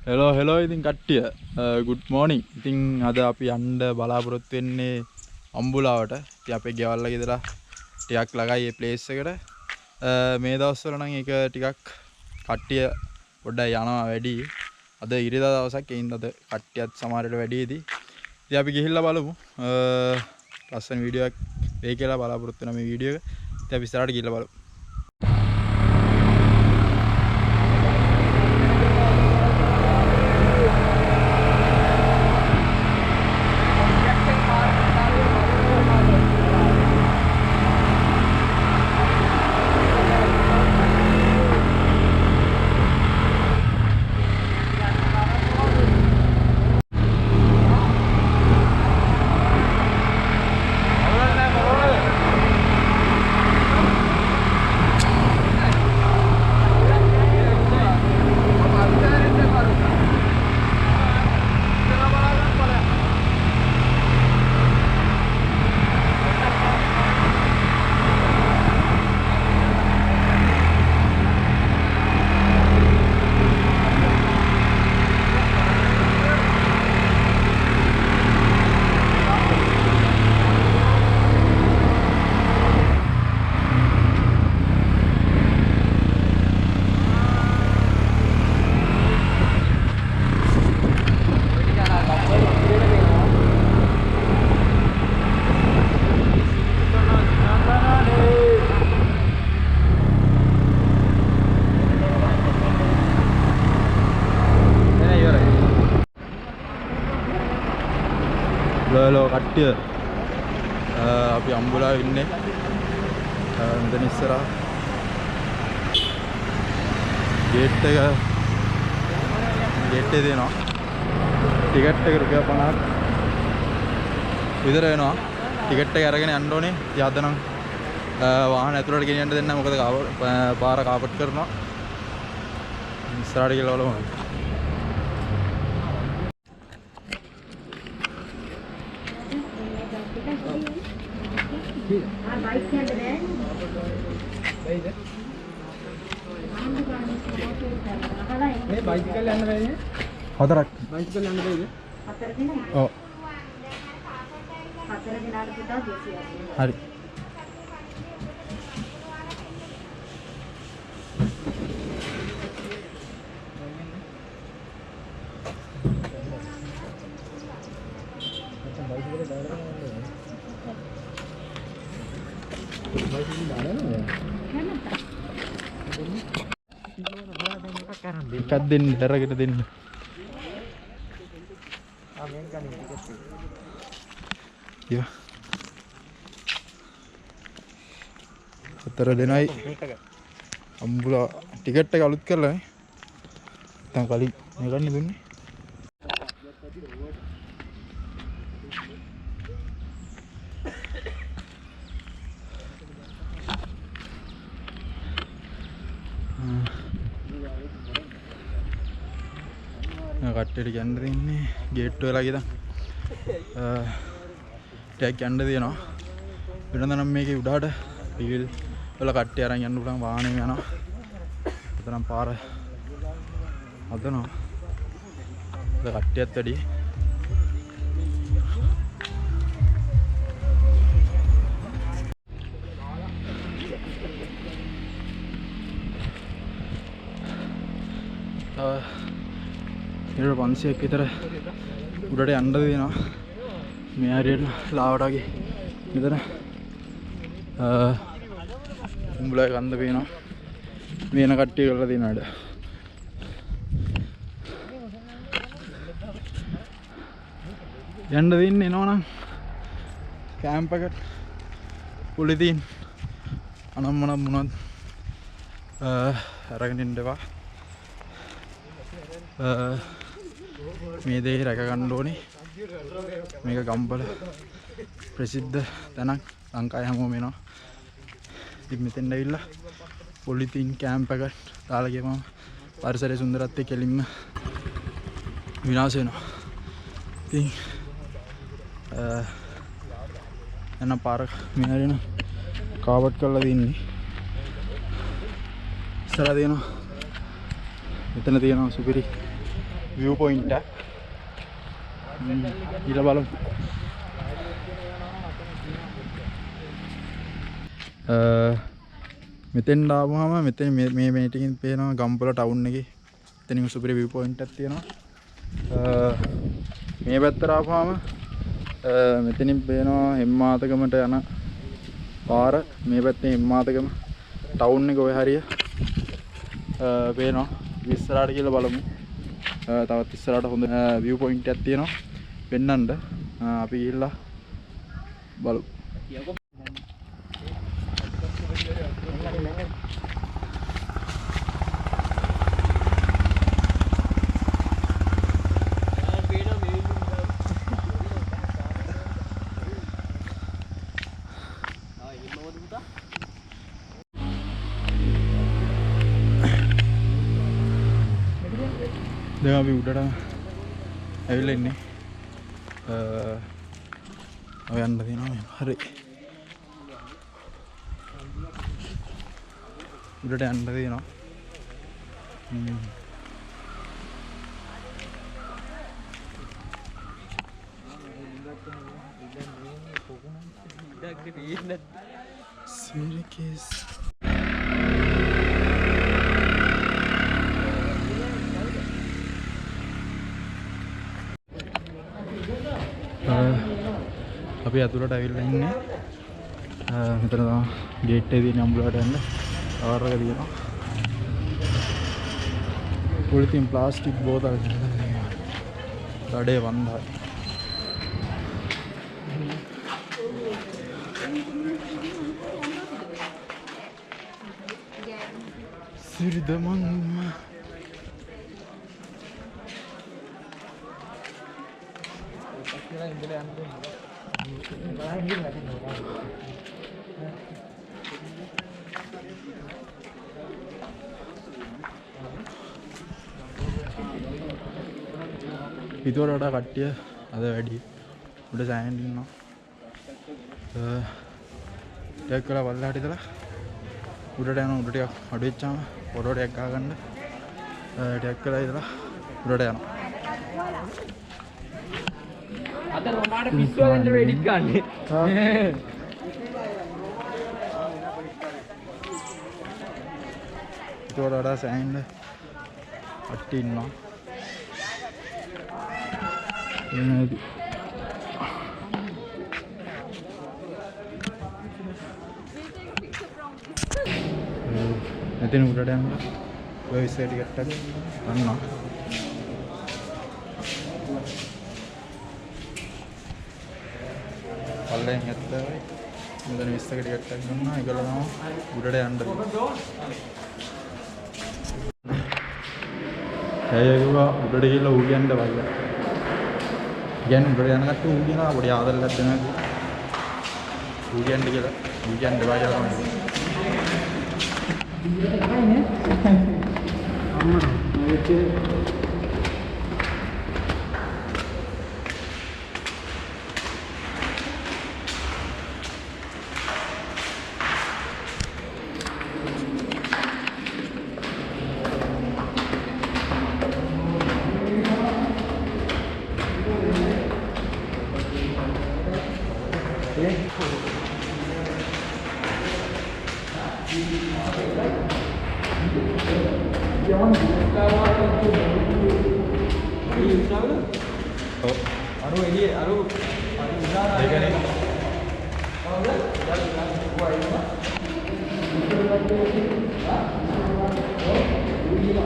hello ඉතින් කට්ටිය good morning. ඉතින් අද අපි යන්න බලාපොරොත්තු වෙන්නේ අම්බුලාවට. ඉතින් අපේ ගෙවල් වල ඉඳලා ටිකක් ළඟයි මේ ප්ලේස් එකට. මේ දවස්වල නම් ඒක ටිකක් කට්ටිය පොඩ්ඩක් යනවා වැඩි. අද ඉරිදා දවසක් ඒ හින්දා අද කට්ටියත් සමහරට වැඩි ඉදී. ඉතින් අපි ගිහිල්ලා බලමු. ලස්සන වීඩියෝ එකක් වෙයි කියලා බලාපොරොත්තු වෙනවා මේ වීඩියෝ එක. ඉතින් අපි ඉස්සරහට ගිහිල්ලා බලමු. Hello කට්ටිය අපි අම්බුලාවේ ඉන්නේ මෙතන ඉස්සරහා ගේට් එකේ දෙනවා ටිකට් එක රුපියල් 50ක් විතර වෙනවා ටිකට් එක අරගෙන යන්න ඕනේ ඉතින් අද නම් වාහන ඇතුළට ගෙනියන්න දෙන්නේ නැහැ මොකද පාර කාපට් කරනවා ඉස්සරහට ගිහලා බලමු මේ බයිසිකල් යන්න බැහැ හතරක් බයිසිකල් යන්න බැයිද හතර දිනයි ඔව් හතර දිනාට පුතා 280 හරි එකක් දෙන්න දරගෙන දෙන්න යා හතර දෙනයි අම්බුලා ටිකට් එක අලුත් කරලා නේ නැත්නම් කලින් මේ ගන්න දුන්නේ කට්ටියට යන්න දෙන්නේ ගේට් වෙලා ගියදා ටැග් යන්න දෙනවා වෙනද නම් මේකේ උඩහට රීල් වල කට්ටිය අරන් යන්න පුළුවන් වාහනේ යනවා එතනම් පාර හදනවා අද කට්ටියත් වැඩි ඉතින් 500ක් විතර උඩට යන්න දෙනවා මේ හරියට ලාවට වගේ මෙතන උඹලා කන්ද පේනවා මේන කට්ටිය කරලා දෙන වැඩ යන්න දෙන්නේ එනවනම් කැම්ප් එකට පොලිතින් අනම්මනම් මොනවද අරගෙන ඉන්න එපා මේ දේ රැක ගන්න ඕනේ මේක ගම්බල ප්‍රසිද්ධ තැනක් ලංකාවේ හැමෝම එනවා ඉතින් මෙතෙන් ඇවිල්ලා පොලිතින් කැම්ප් එකක් දාලා ගියම පරිසරයේ සුන්දරත්වය කෙලින්ම විනාශ වෙනවා ඉතින් එන පාර මේ හරියන කාවට් කරලා දින්නේ ඉස්සරහ තියෙනවා මෙතන තියෙනවා සුපිරි view point එක. ඊළ බලමු. මෙතෙන් ආවම මෙතන මේ මේටිකින් පේනවා ගම්පොළ ටවුන් එකේ. එතනින් සුපිරි view point එකක් තියෙනවා. මේ පැත්තට ආවම මෙතනින් පේනවා හෙම්මාතකමට යන පාර. මේ පැත්තේ හෙම්මාතකම ටවුන් එක ඔය හරිය පේනවා. ඉස්සරහට කියලා බලමු. තවත් ඉස්සරහට හොඳ view point එකක් තියෙනවා. පෙන්නන්න අපි ගිහිල්ලා බලමු. දැන් අපි උඩට ඇවිල්ලා ඉන්නේ. ඔය යන්න තියෙනවා මේ හරි. උඩට යන්න තියෙනවා. Sirikis. අපි අතුරට ඇවිල්ලා ඉන්නේ. මෙතන තමයි ගේට් එකේ තියෙන අම්බුලාට යන්න ආවරක තියෙනවා. පොලිතින් ප්ලාස්ටික් බෝතල් කඩේ වන්දා. සිරිදමන් ඉතුවර වඩා කට්ටිය අද වැඩි උඩ සෑහෙන් ඉන්නවා. ටැග් කරලා වල්ලාට ඉතලා උඩට යනවා. උඩ ටිකක් අඩු වෙච්චාම ෆොටෝ ටැග් ගන්න ටැග් කරලා ඉතලා උඩට යනවා. අද රොමාට පිස්සුව වෙන්න වෙඩිට් ගන්න. ඉතුවර වඩා සෑහෙන් කට්ටිය ඉන්නවා. මෙතන උඩට යන්න ඔය විශ්ව ටිකට් එක ගන්නවා. පල්ලෙන් 70යි. මෙතන 20ක ටිකට් එකක් ගන්නවා. ඒකල තමයි උඩට යන්න. ඇයගොල්ලෝ උඩට ගිහලා ඌ කියන්න බෑ. කියන්නේ උඩට යන කට්ටිය ඌ කියනවා පොඩි ආදරයක් දෙනවා. ඌ කියන්නේ කියලා. ඌ කියන්නේ බෑ කියලා තමයි.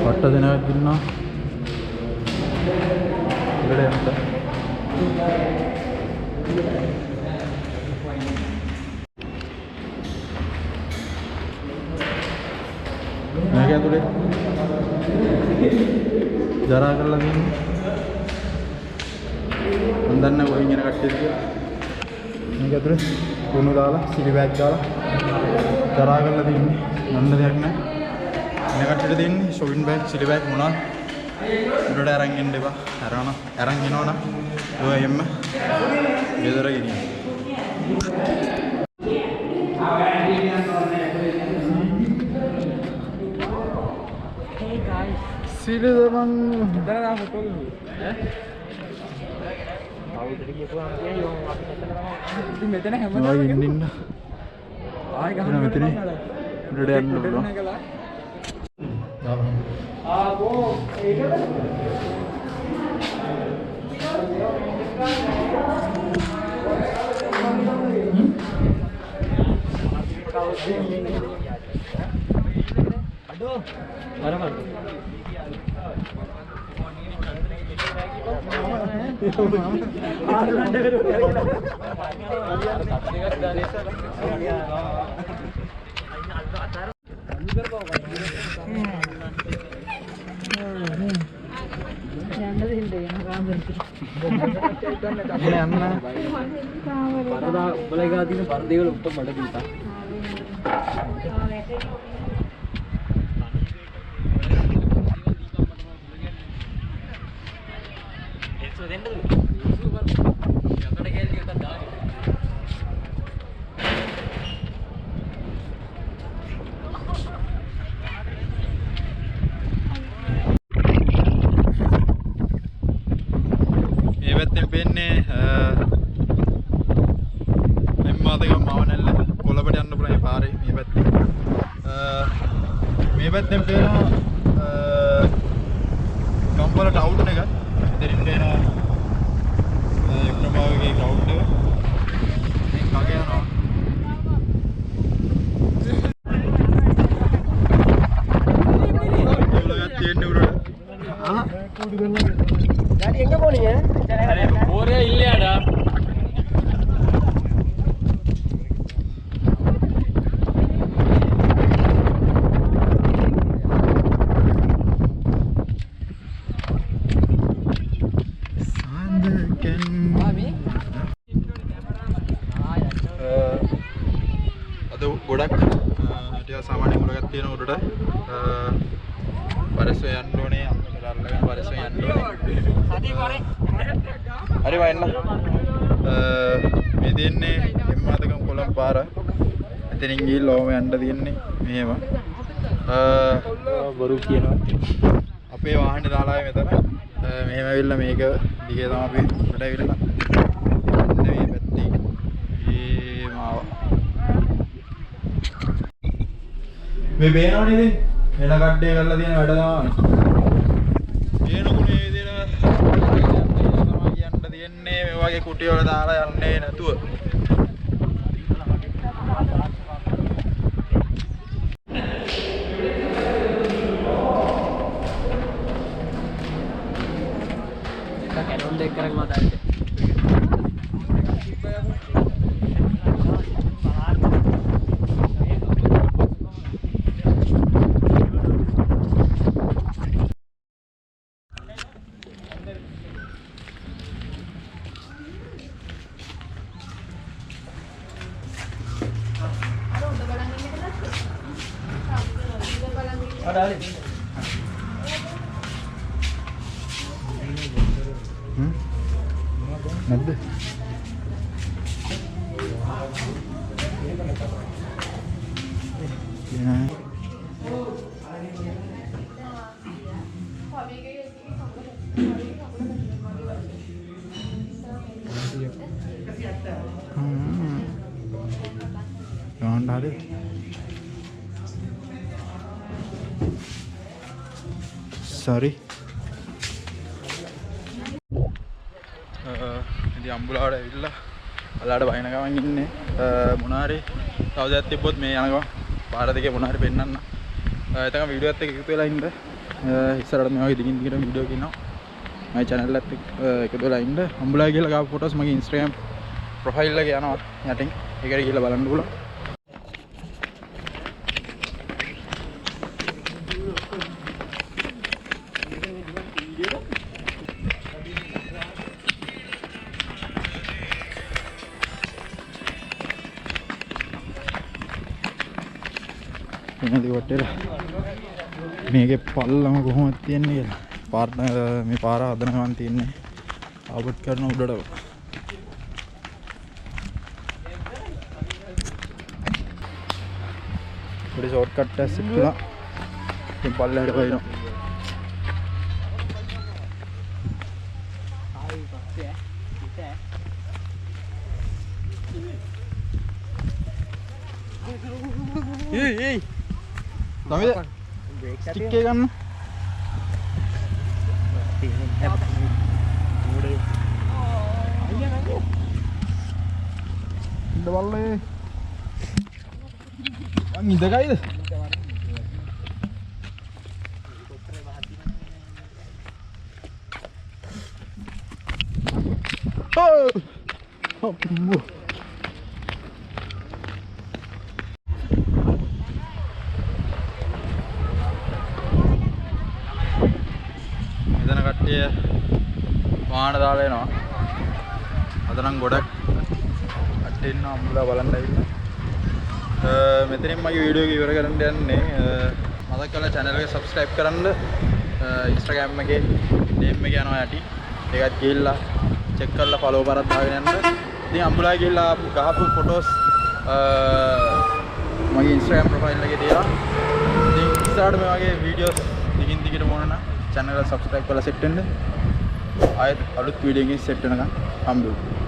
පට්ට දෙනවක් ඉන්නවා. ඉවරද යන්න. මේක ඇතුලේ ජරා කරලා තියෙන්නේ. මම දන්නේ කොහෙන් යන කට්ටියද කියලා. මේක ඇතුලේ කුණු දාලා සිලි බෑග් දාලා ජරා කරලා තියෙන්නේ. නන්න දෙයක් නැහැ. මේ කට්ටියට දෙන්නේ ෂොපින් බෑග් සිලි බෑග් මොනවා උඩට අරන් එන්න එපා. අරන එනවනම් ඔය එම්ම ගෙදර ගෙනියන්න. සිලද මං එතන ෆොටෝ ඈ අවුදට කියපුවාම කියන්නේ යෝන් අපි මෙතන තමයි ඉතින් මෙතන හැමදාම ඉන්න ආයි ගහන්න මෙතන උඩට යන්න ඕන ආ ඒකද අඩෝ මරමල් මේ පැත්තෙන් පේනවා ගම්පල ටවුන් එක. එතනින් පේනවා එක්‍රමාවගේ ග්‍රවුන්ඩ් එක. මේ කගේ යනවා. ඒගොල්ලෝ තියෙන්නේ උඩට. ආ කුඩු ගන්නවා. ගාඩි එංග போனீங்க? அரே போரே இல்லையாடா. ගොඩක් ටික සාමාන්‍ය ගොඩක් තියෙන උඩට පරිස්සම යන්න ඕනේ අම්මලා අල්ලගෙන පරිස්සම යන්න ඕනේ හරි වයින්න මේ දෙන්නේ එම්මාතකම් කොළඹ පාර එතනින් ගිහිල්ලා ඕම යන්න තියෙන්නේ මෙහෙම බරු කියනවා අපේ වාහනේ දාලා මෙතන මෙහෙම ඇවිල්ලා මේක දිගේ තමයි අපි උඩට ඇවිල්ලා මේ පැත්තේ මේ බේනවනේ ඉතින් එන කඩේ කරලා තියෙන වැඩ තමයි. බේනකුනේ විදිහට තමයි යන්න තියෙන්නේ මේ වගේ කුටි වල දාලා යන්නේ නැතුව. කැනොන් දෙක කරගෙන මාතාවේ නැද්ද? Sorry. ඉතින් අම්බුලාවට ඇවිල්ලා ඔයාලට බහින ගමන් ඉන්නේ මොනාරි තව දෙයක් තිබ්බොත් මේ යනවා පාර දෙකේ මොනාරි පෙන්නන්න. එතකම වීඩියෝ එකත් එක්ක එකතු වෙලා ඉන්න. ඉස්සරහට මේ වගේ දිගින් දිගට වීඩියෝ කියනවා. මගේ channel එකත් එක්ක එකතු වෙලා ඉන්න. අම්බුලාව කියලා ගාපු ෆොටෝස් මගේ Instagram profile එකේ යනවා යටින්. ඒකට ගිහලා බලන්න පුළුවන්. මේකේ පල්ලම කොහොමද තියන්නේ කියලා පාර මේ පාර හදන ගමන් තියන්නේ ආපත් කරන උඩට පොඩි ෂෝට් කට් එකක් සිටුලා ඉතින් පල්ලෙහාට පයින්නවා ඒයි තමයිද ස්ටික් එක ගන්න ඉන්න බල්ලේ මං ඉඳගයිද අම්මෝ මෙතන කට්ටිය වාහන දාලා එනවා. අද නම් ගොඩක් කට්ටිය ඉන්නවා අම්බුලා බලන්න ඇවිල්ලා. මෙතනින් මගේ වීඩියෝ එක ඉවර කරන්න යන්නේ. මතක කරලා channel එක subscribe කරන්න. Instagram එකේ name එක යනවා යටි. ඒකත් ගිහිල්ලා check කරලා follow කරලා දාගෙන යන්න. ඉතින් අම්බුලා ගිහිල්ලා ගහපු photos මගේ Instagram profile එකේ තියලා. ඉතින් ඉස්සරහට මේ වගේ videos දිගින් දිගට මොන නම් channel එක subscribe කරලා set වෙන්න. ආයෙත් අලුත් වීඩියෝ එකකින් set වෙනකම් හම්බෙමු.